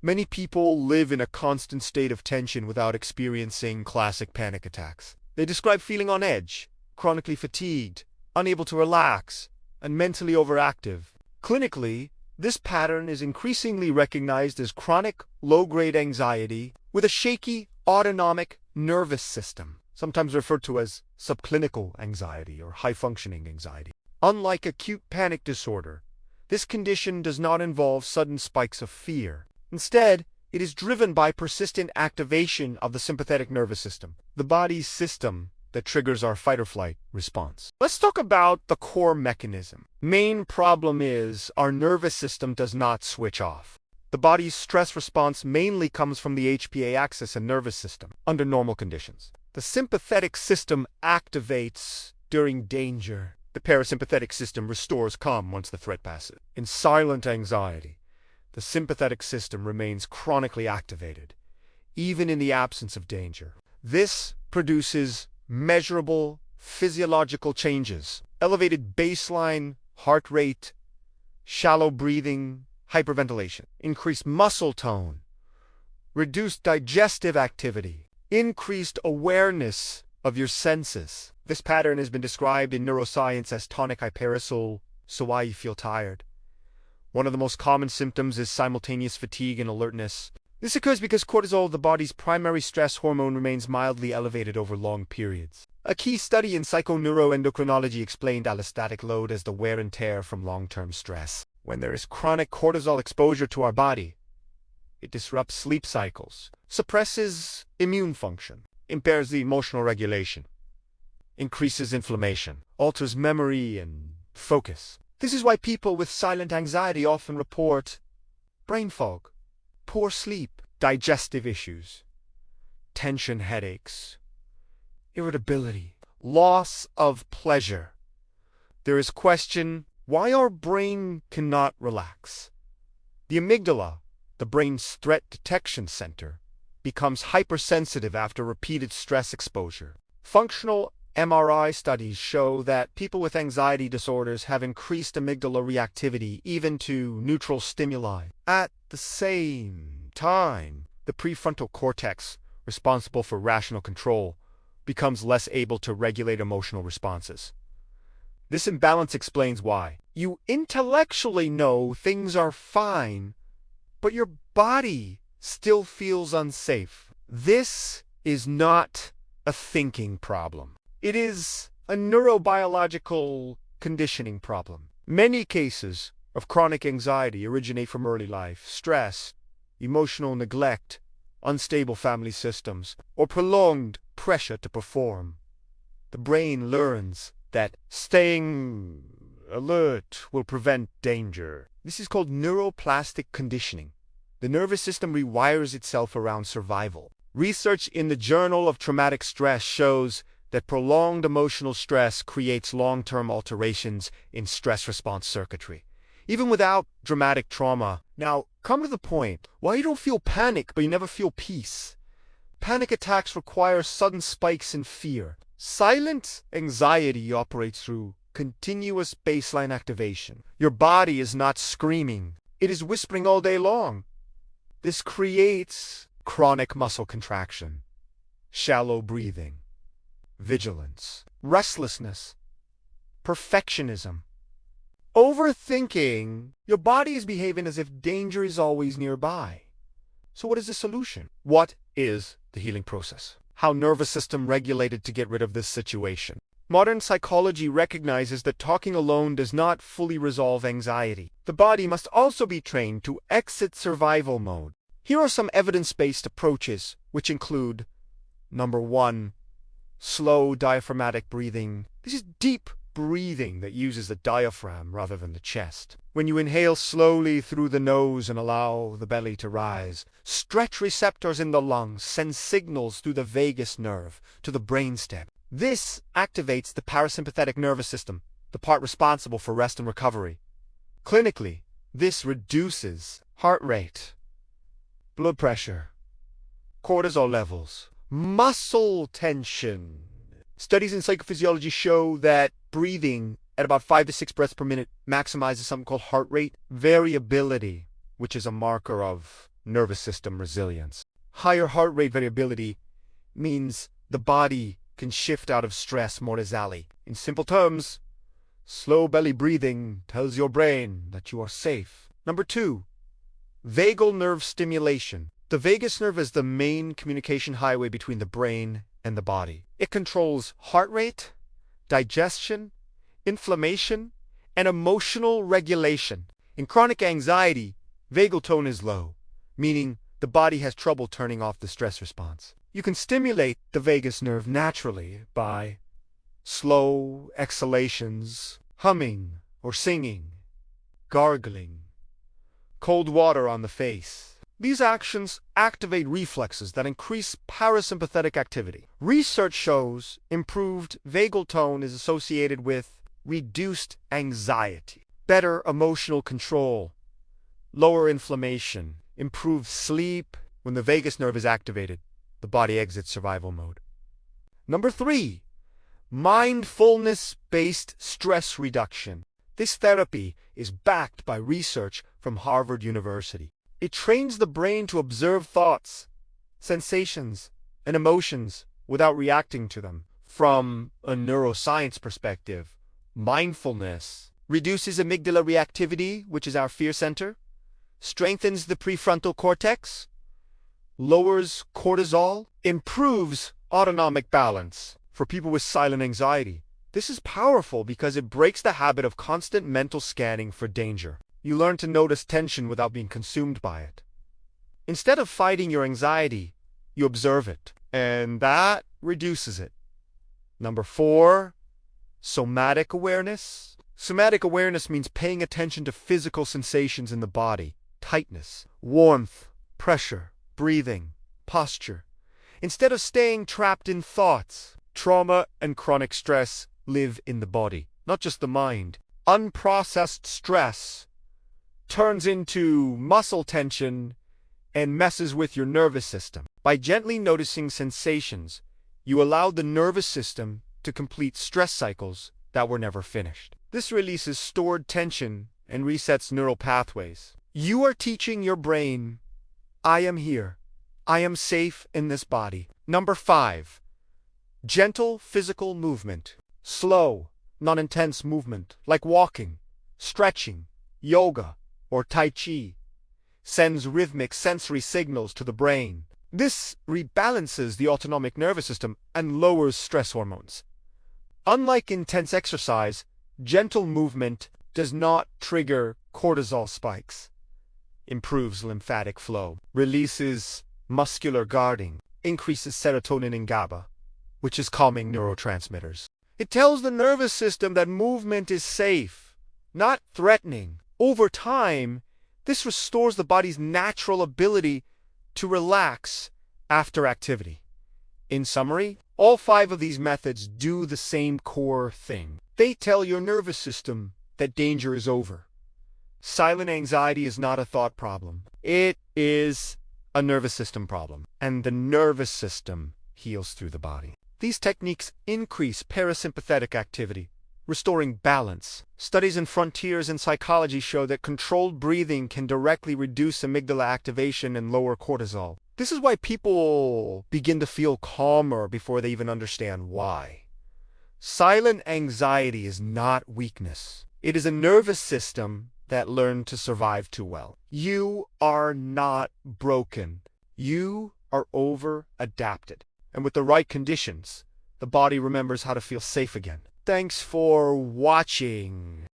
Many people live in a constant state of tension without experiencing classic panic attacks. They describe feeling on edge, chronically fatigued, unable to relax, and mentally overactive. Clinically, this pattern is increasingly recognized as chronic, low-grade anxiety with a shaky, autonomic nervous system, sometimes referred to as subclinical anxiety or high-functioning anxiety. Unlike acute panic disorder, this condition does not involve sudden spikes of fear. Instead, it is driven by persistent activation of the sympathetic nervous system, the body's system that triggers our fight-or-flight response. Let's talk about the core mechanism. Main problem is our nervous system does not switch off. The body's stress response mainly comes from the HPA axis and nervous system under normal conditions. The sympathetic system activates during danger. The parasympathetic system restores calm once the threat passes. In silent anxiety, the sympathetic system remains chronically activated, even in the absence of danger. This produces measurable physiological changes: elevated baseline heart rate, shallow breathing, hyperventilation, increased muscle tone, reduced digestive activity, increased awareness of your senses. This pattern has been described in neuroscience as tonic hyperarousal, so why you feel tired. One of the most common symptoms is simultaneous fatigue and alertness. This occurs because cortisol, the body's primary stress hormone, remains mildly elevated over long periods. A key study in psychoneuroendocrinology explained allostatic load as the wear and tear from long-term stress. When there is chronic cortisol exposure to our body, it disrupts sleep cycles, suppresses immune function, impairs the emotional regulation, increases inflammation, alters memory and focus. This is why people with silent anxiety often report brain fog, poor sleep, digestive issues, tension headaches, irritability, loss of pleasure. There is question why our brain cannot relax. The amygdala, the brain's threat detection center, becomes hypersensitive after repeated stress exposure. Functional MRI studies show that people with anxiety disorders have increased amygdala reactivity even to neutral stimuli. At the same time, the prefrontal cortex, responsible for rational control, becomes less able to regulate emotional responses. This imbalance explains why you intellectually know things are fine, but your body still feels unsafe. This is not a thinking problem. It is a neurobiological conditioning problem. Many cases of chronic anxiety originate from early life, stress, emotional neglect, unstable family systems, or prolonged pressure to perform. The brain learns that staying alert will prevent danger. This is called neuroplastic conditioning. The nervous system rewires itself around survival. Research in the Journal of Traumatic Stress shows that prolonged emotional stress creates long-term alterations in stress response circuitry, even without dramatic trauma. Now, come to the point. Why you don't feel panic, but you never feel peace? Panic attacks require sudden spikes in fear. Silent anxiety operates through continuous baseline activation. Your body is not screaming. It is whispering all day long. This creates chronic muscle contraction, shallow breathing, vigilance, restlessness, perfectionism, overthinking. Your body is behaving as if danger is always nearby. So what is the solution? What is the healing process? How nervous system regulated to get rid of this situation? Modern psychology recognizes that talking alone does not fully resolve anxiety. The body must also be trained to exit survival mode. Here are some evidence-based approaches, which include: number 1, slow diaphragmatic breathing. This is deep breathing that uses the diaphragm rather than the chest. When you inhale slowly through the nose and allow the belly to rise, stretch receptors in the lungs, send signals through the vagus nerve to the brainstem. This activates the parasympathetic nervous system, the part responsible for rest and recovery. Clinically, this reduces heart rate, blood pressure, cortisol levels, muscle tension. Studies in psychophysiology show that breathing at about 5 to 6 breaths per minute maximizes something called heart rate variability, which is a marker of nervous system resilience. Higher heart rate variability means the body can shift out of stress more easily. In simple terms, slow belly breathing tells your brain that you are safe. Number 2, vagal nerve stimulation. The vagus nerve is the main communication highway between the brain and the body. It controls heart rate, digestion, inflammation, and emotional regulation. In chronic anxiety, vagal tone is low, meaning the body has trouble turning off the stress response. You can stimulate the vagus nerve naturally by slow exhalations, humming or singing, gargling, cold water on the face. These actions activate reflexes that increase parasympathetic activity. Research shows improved vagal tone is associated with reduced anxiety, better emotional control, lower inflammation, improved sleep. When the vagus nerve is activated, the body exits survival mode. Number 3, mindfulness-based stress reduction. This therapy is backed by research from Harvard University. It trains the brain to observe thoughts, sensations, and emotions without reacting to them. From a neuroscience perspective, mindfulness reduces amygdala reactivity, which is our fear center, strengthens the prefrontal cortex, lowers cortisol, improves autonomic balance. For people with silent anxiety, this is powerful because it breaks the habit of constant mental scanning for danger. You learn to notice tension without being consumed by it. Instead of fighting your anxiety, you observe it, and that reduces it. Number 4, somatic awareness. Somatic awareness means paying attention to physical sensations in the body: tightness, warmth, pressure, breathing, posture. Instead of staying trapped in thoughts, trauma and chronic stress live in the body, not just the mind. Unprocessed stress turns into muscle tension and messes with your nervous system. By gently noticing sensations, you allow the nervous system to complete stress cycles that were never finished. This releases stored tension and resets neural pathways. You are teaching your brain, I am here. I am safe in this body. Number 5, gentle physical movement. Slow, non-intense movement, like walking, stretching, yoga, or Tai Chi, sends rhythmic sensory signals to the brain. This rebalances the autonomic nervous system and lowers stress hormones. Unlike intense exercise, gentle movement does not trigger cortisol spikes, improves lymphatic flow, releases muscular guarding, increases serotonin and GABA, which is calming neurotransmitters. It tells the nervous system that movement is safe, not threatening. Over time, this restores the body's natural ability to relax after activity. In summary, all 5 of these methods do the same core thing. They tell your nervous system that danger is over. Silent anxiety is not a thought problem. It is a nervous system problem, and the nervous system heals through the body. These techniques increase parasympathetic activity, restoring balance. Studies in Frontiers in Psychology show that controlled breathing can directly reduce amygdala activation and lower cortisol. This is why people begin to feel calmer before they even understand why. Silent anxiety is not weakness. It is a nervous system that learned to survive too well. You are not broken. You are over-adapted. And with the right conditions, the body remembers how to feel safe again. Thanks for watching.